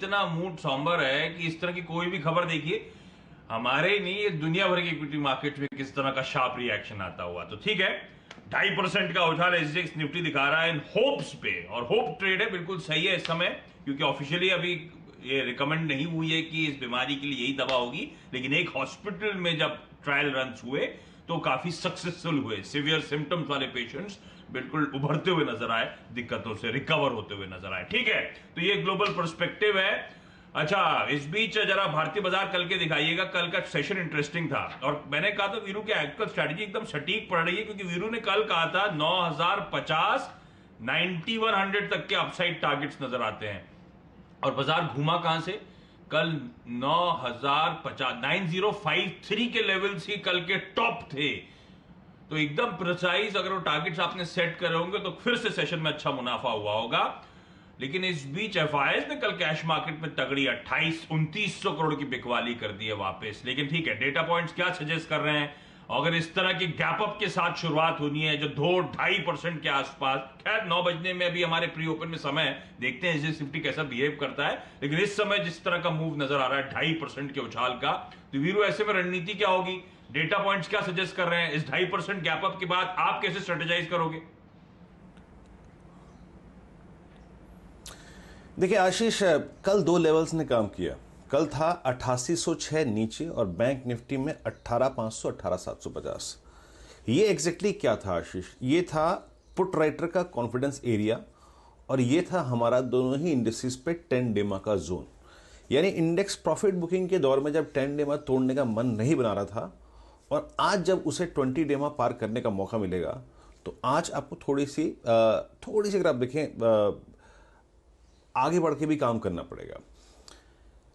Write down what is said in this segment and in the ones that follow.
इतना mood sombre है कि इस तरह की कोई भी खबर देखिए, हमारे ही नहीं ये दुनिया भर के इक्विटी मार्केट में किस तरह का शार्प रिएक्शन आता हुआ। तो ठीक है, 2.5% का उछाल एसजीएक्स निफ्टी दिखा रहा है इन होप्स पे, और होप ट्रेड है, बिल्कुल सही है इस समय, क्योंकि ऑफिशियली अभी ये रिकमेंड नहीं हुई है कि इस बीमारी के लिए यही दवा होगी, लेकिन एक हॉस्पिटल में जब ट्रायल रन हुए तो काफी सक्सेसफुल हुए। सिवियर सिम्टम्स वाले पेशेंट्स बिल्कुल उभरते हुए नजर आए, दिक्कतों से रिकवर होते हुए नजर आए। ठीक है, तो ये ग्लोबल पर्सपेक्टिव है। अच्छा, इस बीच जरा भारतीय बाजार कल के दिखाइएगा, कल का सेशन इंटरेस्टिंग था, और मैंने कहा था वीरू की एक्चुअल स्ट्रेटेजी एकदम सटीक पड़ रही है, क्योंकि वीरू ने कल कहा था 9050 9100 तक के अपसाइड टारगेट्स नजर आते हैं, और बाजार घूमा कहां से? कल 9050 9053 के लेवल्स ही कल के टॉप थे। तो एकदम प्रिसाइज अगर वो टारगेट्स आपने सेट करे होंगे तो फिर से सेशन में अच्छा मुनाफा हुआ होगा। लेकिन इस बीच एफआईएस ने कल कैश मार्केट में तगड़ी 28-2900 करोड़ की बिकवाली कर दी है वापस। लेकिन ठीक है, डेटा पॉइंट्स क्या सजेस्ट कर रहे हैं? अगर इस तरह की गैप अप के साथ शुरुआत होनी है जो 2-2.5% के आसपास, खैर 9 बजने में अभी हमारे प्री ओपन में समय है, देखते हैं एसजीएक्स निफ्टी कैसा बिहेव करता है, लेकिन इस समय जिस तरह का मूव नजर आ रहा है 2.5% के उछाल का, तो वीरू ऐसे में रणनीति क्या होगी? डेटा पॉइंट्स क्या सजेस्ट कर रहे हैं? इस 2.5% गैप अप के बाद आप कैसे स्ट्रेटेजाइज करोगे? देखिए आशीष, कल दो लेवल्स ने काम किया। कल था 8806 नीचे और बैंक निफ्टी में 18500 18750। ये एग्जैक्टली क्या था आशीष? ये था पुट राइटर का कॉन्फिडेंस एरिया, और ये था हमारा दोनों ही इंडेक्सेस पे 10 डेमा का जोन। यानी इंडेक्स प्रॉफिट बुकिंग के दौर में जब 10 डेमा तोड़ने का मन नहीं बना रहा था, और आज जब उसे 20 डेमा पार करने का मौका मिलेगा, तो आज आपको थोड़ी सी अगर आप देखें आगे बढ़ के भी काम करना पड़ेगा।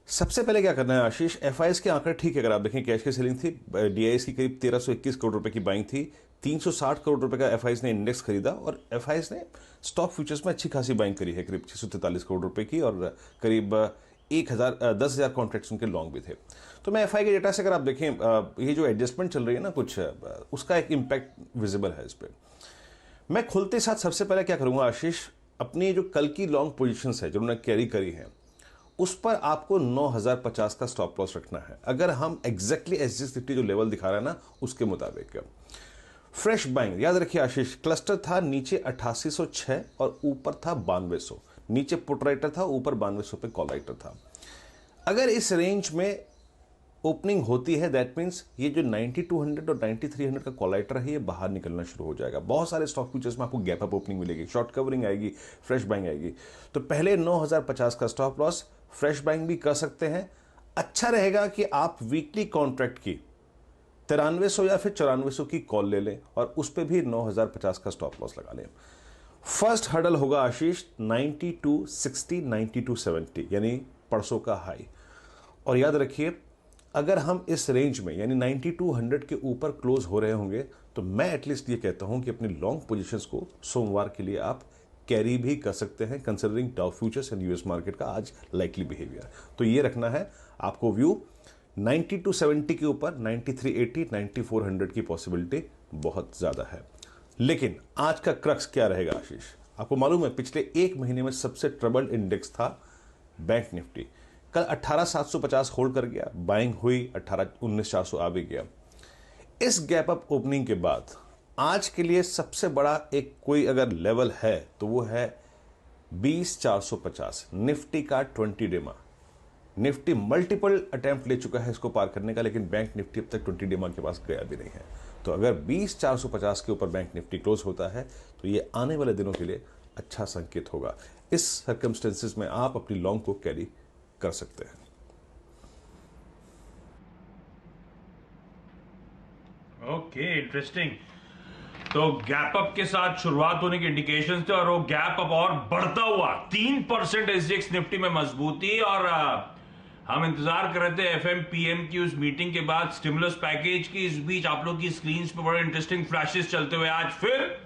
सबसे पहले क्या करना है आशीष? एफआईएस के आंकड़े ठीक है, अगर आप देखें कैश की सेलिंग थी, डीआईएस की करीब 1321 करोड़ रुपए की बाइंग थी, 360 करोड़ रुपए का एफआईएस ने इंडेक्स खरीदा, और एफआईएस ने स्टॉक फ्यूचर्स में अच्छी खासी बाइंग करी है, करीब 643 करोड़ रुपए की, और करीब 10,000 कॉन्ट्रैक्ट्स उनके लॉन्ग भी थे। तो मैं एफआई के डेटा से अगर आप देखें, ये जो एडजस्टमेंट चल रही है ना कुछ, उसका एक इम्पैक्ट विजिबल है इस पर। मैं खुलते साथ सबसे पहले क्या करूंगा आशीष, अपनी जो कल की लॉन्ग पोजीशंस है जो उन्होंने कैरी करी है, उस पर आपको 9050 का स्टॉप लॉस रखना है। अगर हम एग्जैक्टली एसजीएक्स निफ्टी जो लेवल दिखा रहा है ना उसके मुताबिक। फ्रेश बाइंग याद रखिए आशीष, क्लस्टर था नीचे 8806 और ऊपर था 9200। नीचे पुट राइटर था, ऊपर 9200 पे कॉल राइटर था। अगर इस रेंज में ओपनिंग होती है, दैट मीन्स ये जो 9200 और 9300 का कॉलाइटर है ये बाहर निकलना शुरू हो जाएगा। बहुत सारे स्टॉक फ्यूचर्स में आपको गैप अप ओपनिंग मिलेगी, शॉर्ट कवरिंग आएगी, फ्रेश बाइंग आएगी। तो पहले 9050 का स्टॉप लॉस, फ्रेश बाइंग भी कर सकते हैं। अच्छा रहेगा कि आप वीकली कॉन्ट्रैक्ट की 9300 या फिर 9400 की कॉल ले लें, और उस पर भी 9050 का स्टॉप लॉस लगा लें। फर्स्ट हर्डल होगा आशीष 9260 9270, यानी परसों का हाई। और याद रखिए, अगर हम इस रेंज में यानी 9200 के ऊपर क्लोज हो रहे होंगे, तो मैं एटलीस्ट ये कहता हूं कि अपनी लॉन्ग पोजीशंस को सोमवार के लिए आप कैरी भी कर सकते हैं, considering Dow futures and US market का आज लाइकली बिहेवियर। तो ये रखना है आपको व्यू, 9270 के ऊपर 9380 9400 की पॉसिबिलिटी बहुत ज्यादा है। लेकिन आज का क्रक्स क्या रहेगा आशीष? आपको मालूम है पिछले एक महीने में सबसे ट्रबल्ड इंडेक्स था बैंक निफ्टी। कल 18750 होल्ड कर गया, बाइंग हुई, 18400 आ भी गया। इस गैप अप ओपनिंग के बाद आज के लिए सबसे बड़ा एक कोई अगर लेवल है तो वो है 20450 निफ्टी का 20 डेमा। निफ्टी मल्टीपल अटेम्प्ट ले चुका है इसको पार करने का, लेकिन बैंक निफ्टी अब तक 20 डेमा के पास गया भी नहीं है। तो अगर 20450 के ऊपर बैंक निफ्टी क्लोज होता है तो ये आने वाले दिनों के लिए अच्छा संकेत होगा। इस सर्कमस्टेंसेस में आप अपनी लॉन्ग को कैरी कर सकते हैं। Okay, interesting. तो गैप अप के साथ शुरुआत होने के इंडिकेशन थे, और वो गैप अप और बढ़ता हुआ 3% एसजीएक्स निफ्टी में मजबूती, और हम इंतजार कर रहे थे एफएमपीएम की उस मीटिंग के बाद स्टिमुलस पैकेज की। इस बीच आप लोग की स्क्रीन पे बड़े इंटरेस्टिंग फ्लैशेस चलते हुए आज फिर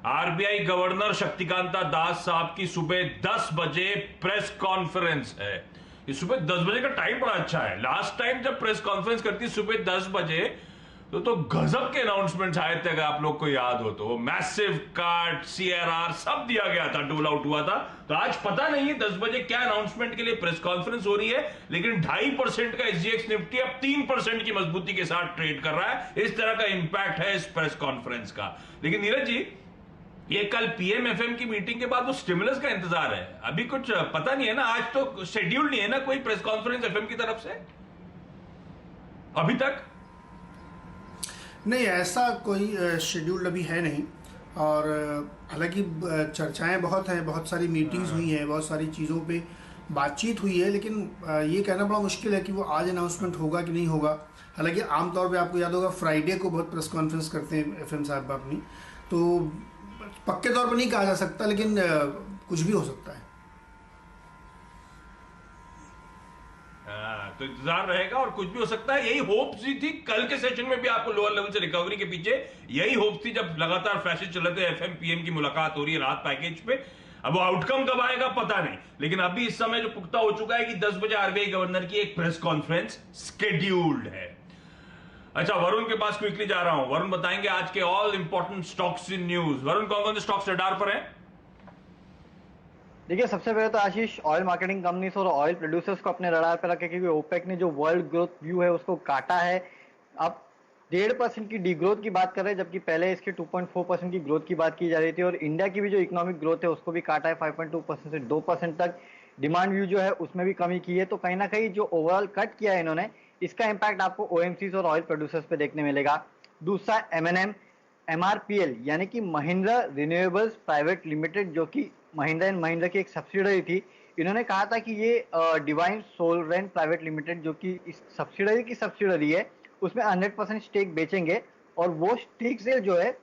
आरबीआई गवर्नर शक्तिकांता दास साहब की सुबह 10 बजे प्रेस कॉन्फ्रेंस है। ये सुबह 10 बजे का टाइम बड़ा अच्छा है। लास्ट टाइम जब प्रेस कॉन्फ्रेंस करती सुबह 10 बजे, तो गजब के अनाउंसमेंट आए थे, अगर आप लोग को याद हो तो। वो मैसिव कार्ड, CRR सब दिया गया था, डोल आउट हुआ था। तो आज पता नहीं है 10 बजे क्या अनाउंसमेंट के लिए प्रेस कॉन्फ्रेंस हो रही है, लेकिन 2.5% का SGX निफ्टी अब 3% की मजबूती के साथ ट्रेड कर रहा है। इस तरह का इंपैक्ट है इस प्रेस कॉन्फ्रेंस का। लेकिन नीरज जी, ये कल PM-FM की मीटिंग के बाद वो स्टिमुलस का इंतजार है, अभी कुछ पता नहीं है ना। आज तो शेड्यूल नहीं है ना कोई प्रेस कॉन्फ्रेंस FM की तरफ से अभी तक। नहीं, ऐसा कोई शेड्यूल अभी है नहीं। और हालांकि चर्चाएं बहुत हैं, बहुत सारी मीटिंग्स हुई हैं, बहुत सारी चीज़ों पे बातचीत हुई है, लेकिन ये कहना बड़ा मुश्किल है कि वो आज अनाउंसमेंट होगा कि नहीं होगा। हालांकि आमतौर पे आपको याद होगा फ्राइडे को बहुत प्रेस कॉन्फ्रेंस करते हैं FM साहब अपनी, तो पक्के तौर पर नहीं कहा जा सकता, लेकिन कुछ भी हो सकता है। तो इंतजार रहेगा और कुछ भी हो सकता है। यही होप्स ही थी कल के सेशन में भी, आपको लोअर लेवल से रिकवरी के पीछे यही होप्स थी, जब लगातार फ्लैशेस चल रहे थे, FM PM की मुलाकात हो रही है रात पैकेज पे। अब वो आउटकम कब आएगा पता नहीं, लेकिन अभी इस समय जो पुख्ता हो चुका है कि 10 बजे RBI गवर्नर की एक प्रेस कॉन्फ्रेंस स्केड्यूल्ड है। अच्छा, वरुण के पास क्विकली जा रहा हूं। वरुण बताएंगे आज के all important stocks in news. Varun, कौन कौन से स्टॉक्स रडार पर हैं? देखिए, सबसे पहले तो आशीष, ऑयल मार्केटिंग कंपनीज और ऑयल प्रोड्यूसर्स को अपने रडार पर रखें, क्योंकि ओपेक ने जो वर्ल्ड ग्रोथ व्यू है उसको काटा है। अब 1.5% की डी ग्रोथ की बात कर रहे हैं, जबकि पहले इसके 2.4% की ग्रोथ की बात की जा रही थी। और इंडिया की भी जो इकोनॉमिक ग्रोथ है उसको भी काटा है 5.2% से 2% तक। डिमांड व्यू जो है उसमें भी कमी की है। तो कहीं ना कहीं जो ओवरऑल कट किया है इन्होंने, इसका इम्पैक्ट आपको OMCs और ऑयल प्रोड्यूसर्स पे देखने मिलेगा। दूसरा M&M, MRPL यानी कि महिंद्रा रिन्यूएबल्स प्राइवेट लिमिटेड, जो कि महिंद्रा एंड महिंद्रा की एक सब्सिडरी थी। इन्होंने कहा था कि ये डिवाइन सोलरेन प्राइवेट लिमिटेड, जो कि इस सब्सिडरी की सब्सिडरी है, उसमें 100% स्टेक बेचेंगे। और वो स्टेक सेल जो है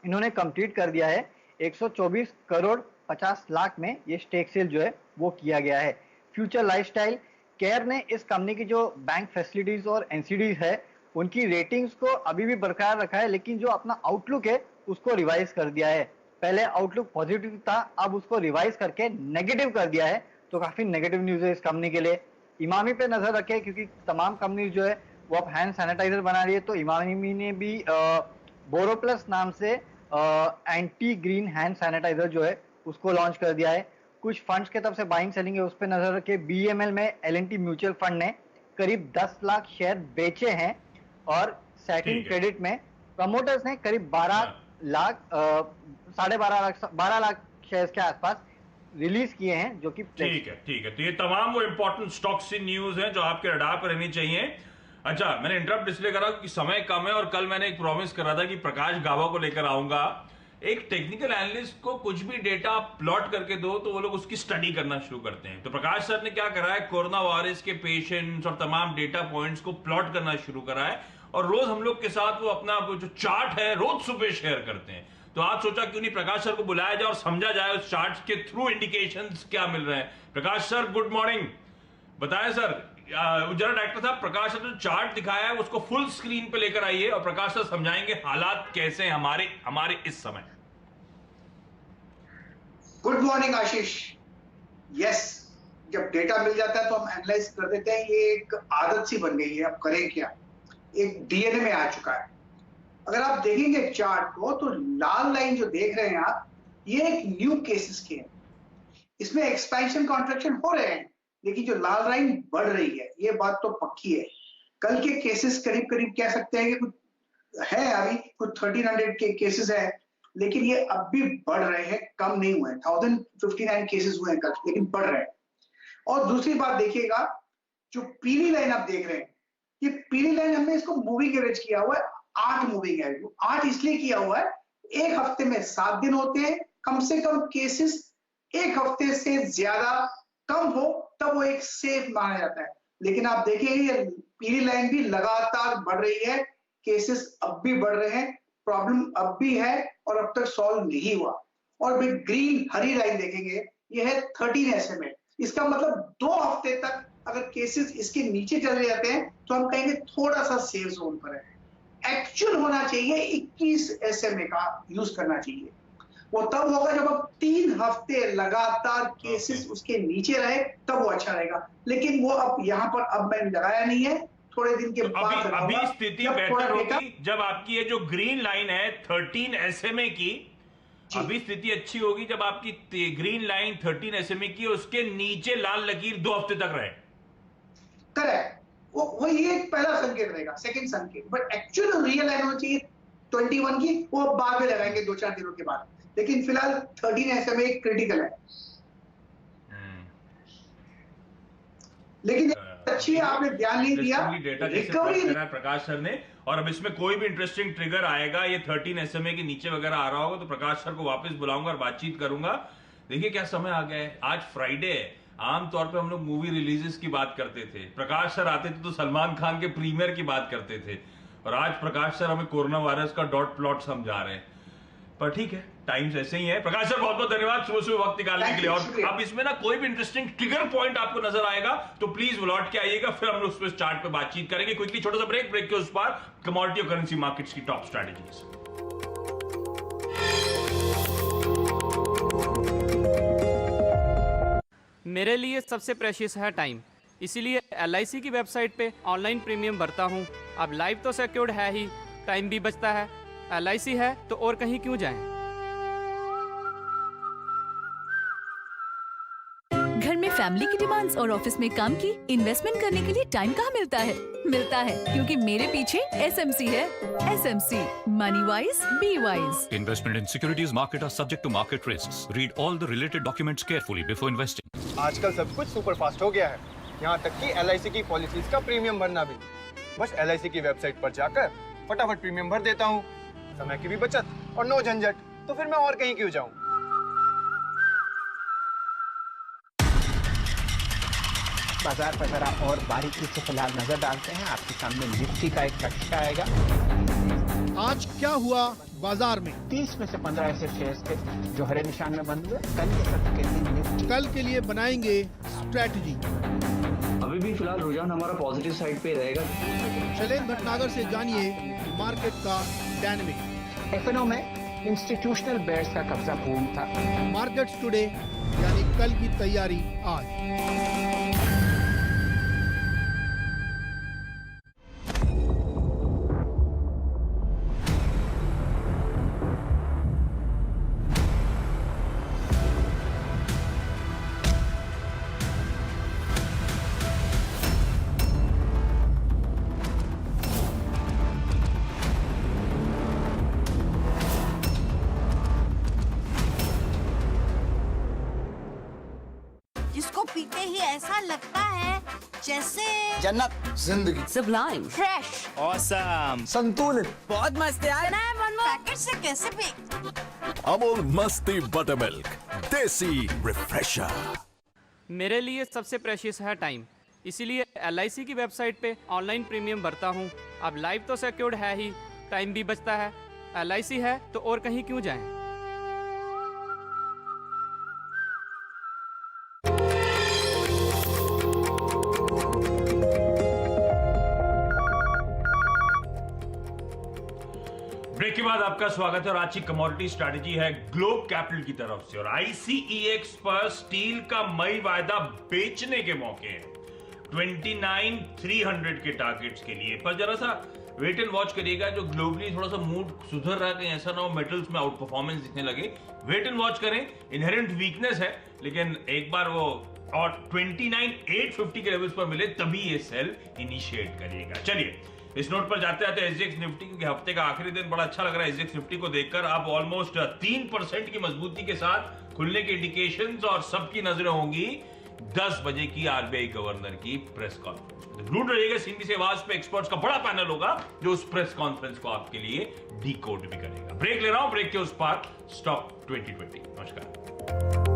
इन्होंने कंप्लीट कर दिया है। 124 करोड़ 50 लाख में ये स्टेक सेल जो है वो किया गया है। फ्यूचर लाइफस्टाइल केयर ने इस कंपनी की जो बैंक फैसिलिटीज और NCDs है उनकी रेटिंग्स को अभी भी बरकरार रखा है, लेकिन जो अपना आउटलुक है उसको रिवाइज कर दिया है। पहले आउटलुक पॉजिटिव था, अब उसको रिवाइज करके नेगेटिव कर दिया है। तो काफी नेगेटिव न्यूज है इस कंपनी के लिए। इमामी पे नजर रखें, क्योंकि तमाम कंपनीज जो है वो अब हैंड सैनिटाइजर बना रही है। तो इमामी ने भी बोरोप्लस नाम से एंटी ग्रीन हैंड सैनिटाइजर जो है उसको लॉन्च कर दिया है। कुछ फंड्स के तरफ से बाइंग सेलिंग है, उस पर नजर रखे। BEML में L&T म्यूचुअल फंड ने करीब 10 लाख शेयर बेचे हैं। और सैटिन क्रेडिट में प्रमोटर्स ने करीब 12 लाख 12 लाख शेयर्स के आसपास रिलीज किए हैं, जो कि ठीक है। तो ये तमाम वो इंपॉर्टेंट स्टॉक्स इन न्यूज हैं जो आपके रडार पर रहनी चाहिए। अच्छा, मैंने इंटरप्ट इसलिए करा क्योंकि समय कम है, और कल मैंने एक प्रॉमिस करा था कि प्रकाश गावा को लेकर आऊंगा। एक टेक्निकल एनालिस्ट को कुछ भी डेटा प्लॉट करके दो तो वो लोग उसकी स्टडी करना शुरू करते हैं। तो प्रकाश सर ने क्या करा है, कोरोना वायरस के पेशेंट्स और तमाम डेटा पॉइंट्स को प्लॉट करना शुरू करा है, और रोज हम लोग के साथ वो अपना जो चार्ट है रोज सुबह शेयर करते हैं। तो आज सोचा क्यों नहीं प्रकाश सर को बुलाया जाए और समझा जाए उस चार्ट के थ्रू इंडिकेशंस क्या मिल रहे हैं। प्रकाश सर, गुड मॉर्निंग। बताएं सर, जरा डायरेक्टर साहब, प्रकाश सर जो चार्ट दिखाया है उसको फुल स्क्रीन पे लेकर आइए, और प्रकाश सर समझाएंगे हालात कैसे हैं हमारे इस समय। गुड मॉर्निंग आशीष। यस, जब डेटा मिल जाता है तो हम एनालाइज कर देते हैं। ये एक आदत सी बन गई है, अब करें क्या, एक DNA में आ चुका है। अगर आप देखेंगे चार्ट को तो लाल लाइन जो देख रहे हैं आप, ये एक न्यू केसेस के हैं। इसमें एक्सपेंशन कॉन्ट्रैक्शन हो रहे हैं, लेकिन जो लाल लाइन बढ़ रही है, ये बात तो पक्की है। कल के केसेस करीब करीब कह सकते हैं कि कुछ है, अभी कुछ 1300 के केसेस है, लेकिन ये अब भी बढ़ रहे हैं, कम नहीं हुए। 1059 केसेस हुए हैं कल, लेकिन बढ़ रहे हैं। और दूसरी बात देखिएगा, जो पीली लाइन आप देख रहे हैं, ये पीली लाइन हमने इसको मूविंग एवरेज किया हुआ है, 8 मूविंग एवरेज। 8 इसलिए किया हुआ है, एक हफ्ते में 7 दिन होते हैं, कम से कम केसेस एक हफ्ते से ज्यादा कम हो तब वो एक सेफ माना जाता है। लेकिन आप देखिए ये पीली लाइन भी लगातार बढ़ रही है, केसेस अब भी बढ़ रहे हैं, प्रॉब्लम अब भी है और अब तक सॉल्व नहीं हुआ। और भी ग्रीन हरी लाइन देखेंगे, ये है 13 SMA। इसका मतलब 2 हफ्ते तक अगर केसेस इसके नीचे चले जाते हैं तो हम कहेंगे थोड़ा सा सेफ जोन पर है। एक्चुअल होना चाहिए 21 SMA का यूज करना चाहिए। वो तब होगा जब अब 3 हफ्ते लगातार केसेस उसके नीचे रहे, तब वो अच्छा रहेगा। लेकिन वो अब यहाँ पर अब मैंने लगाया नहीं है, थोड़े दिन के बाद अभी बताऊंगा, स्थिति जब थोड़ा बेटर डेटा होगी जब आपकी ये जो ग्रीन लाइन है 13 SMA की, अभी स्थिति अच्छी होगी जब आपकी ग्रीन लाइन 13 SMA की उसके नीचे लाल लकीर 2 हफ्ते तक रहे। करेक्ट, वो ये एक पहला संकेत रहेगा, सेकंड संकेत। बट एक्चुअल रियल लाइन होनी चाहिए 21 की, वो बाद में लगाएंगे 2-4 दिनों के बाद, लेकिन फिलहाल 13 SMA क्रिटिकल है। लेकिन अच्छी है, आपने ध्यान नहीं दिया, डेटा रिकवरी प्रकाश सर ने। और अब इसमें कोई भी इंटरेस्टिंग ट्रिगर आएगा, ये 13 SMA के नीचे वगैरह आ रहा होगा तो प्रकाश सर को वापस बुलाऊंगा और बातचीत करूंगा। देखिए क्या समय आ गया है, आज फ्राइडे है। आमतौर पे हम लोग मूवी रिलीजेस की बात करते थे, प्रकाश सर आते थे तो सलमान खान के प्रीमियर की बात करते थे, और आज प्रकाश सर हमें कोरोना वायरस का डॉट प्लॉट समझा रहे हैं। पर ठीक है, टाइम्स ऐसे ही है। प्रकाश सर बहुत बहुत धन्यवाद सुबह सुबह वक्त निकालने के लिए। और अब इसमें ना कोई भी इंटरेस्टिंग ट्रिगर पॉइंट आपको नजर आएगा तो प्लीज लौट के आइएगा, फिर हम लोग उस पर चार्ट पे बातचीत करेंगे। क्विकली छोटा सा ब्रेक के उस पार कमोडिटी और करेंसी मार्केट्स की टॉप स्ट्रैटेजीज। मेरे लिए सबसे प्रेशियस है टाइम, इसीलिए LIC की वेबसाइट पे ऑनलाइन प्रीमियम भरता हूँ। अब लाइफ तो सिक्योर्ड है ही, टाइम भी बचता है। LIC है तो और कहीं क्यों जाएं? घर में फैमिली की डिमांड्स और ऑफिस में काम की इन्वेस्टमेंट करने के लिए टाइम कहाँ मिलता है? मिलता है क्योंकि मेरे पीछे SMC है। SMC, money wise be wise. Investment in securities market are subject to market risks. Read all the related documents carefully before investing. आजकल सब कुछ सुपर फास्ट हो गया है, यहाँ तक कि LIC की पॉलिसीज का प्रीमियम भरना भी। बस LIC की वेबसाइट पर जाकर फटाफट प्रीमियम भर देता हूँ, समय की भी बचत और नो झंझट। तो फिर मैं और कहीं क्यों जाऊँ? बाजार पर जरा और बारीकी से फिलहाल नजर डालते हैं। आपके सामने निफ्टी का एक कक्षा आएगा। आज क्या हुआ बाजार में? 30 में से 15 ऐसे शेयर्स थे जो हरे निशान में बंद हुए। कल के सत्र के लिए निफ्टी कल के लिए बनाएंगे स्ट्रैटेजी। अभी भी फिलहाल रुझान हमारा पॉजिटिव साइड पे रहेगा। शैलेंद्र भटनागर से जानिए मार्केट का डायनेमिक। एफएनओ में इंस्टीट्यूशनल बेयर्स का कब्जा पूर्ण था। मार्केट्स टुडे यानी कल की तैयारी आज। जिसको पीते ही ऐसा लगता है जैसे जन्नत, जिंदगी, सुब्लाइम, फ्रेश, ऑसम, संतुलित, बहुत मस्त यार। पैकेट से कैसे पी? अमूल मस्ती बटरमिल्क, देसी रिफ्रेशर। मेरे लिए सबसे प्रेशियस है टाइम, इसीलिए LIC की वेबसाइट पे ऑनलाइन प्रीमियम भरता हूँ। अब लाइफ तो सिक्योर्ड है ही, टाइम भी बचता है। LIC है तो और कहीं क्यों जाएं? ब्रेक के बाद आपका स्वागत है और आज की कमोडिटी स्ट्रैटेजी है ग्लोब कैपिटल की तरफ से। और ICEX पर स्टील का मई वायदा बेचने के मौके हैं 29,300 के टारगेट्स के लिए। पर जरा सा वेट एंड वॉच करिएगा, जो ग्लोबली थोड़ा सा मूड सुधर रहा है, कहीं ऐसा ना हो मेटल्स में आउट परफॉर्मेंस दिखने लगे। वेट एंड वॉच करें, इनहेरेंट वीकनेस है, लेकिन एक बार वो और 29,850 के लेवल्स पर मिले तभी ये सेल इनिशिएट करिएगा। चलिए इस नोट पर जाते जाते SGX निफ्टी, क्योंकि हफ्ते का आखिरी दिन बड़ा अच्छा लग रहा है SGX निफ्टी को देखकर। अब ऑलमोस्ट 3% की मजबूती के साथ खुलने के इंडिकेशंस और सबकी नजरें होंगी 10 बजे की RBI गवर्नर की प्रेस कॉन्फ्रेंस। ढूंढ रहिएगा सीधी से आवाज पे, एक्सपर्ट्स का बड़ा पैनल होगा जो उस प्रेस कॉन्फ्रेंस को आपके लिए डिकोड भी करेगा। ब्रेक ले रहा हूं, ब्रेक के उस पार स्टॉक 2020। नमस्कार।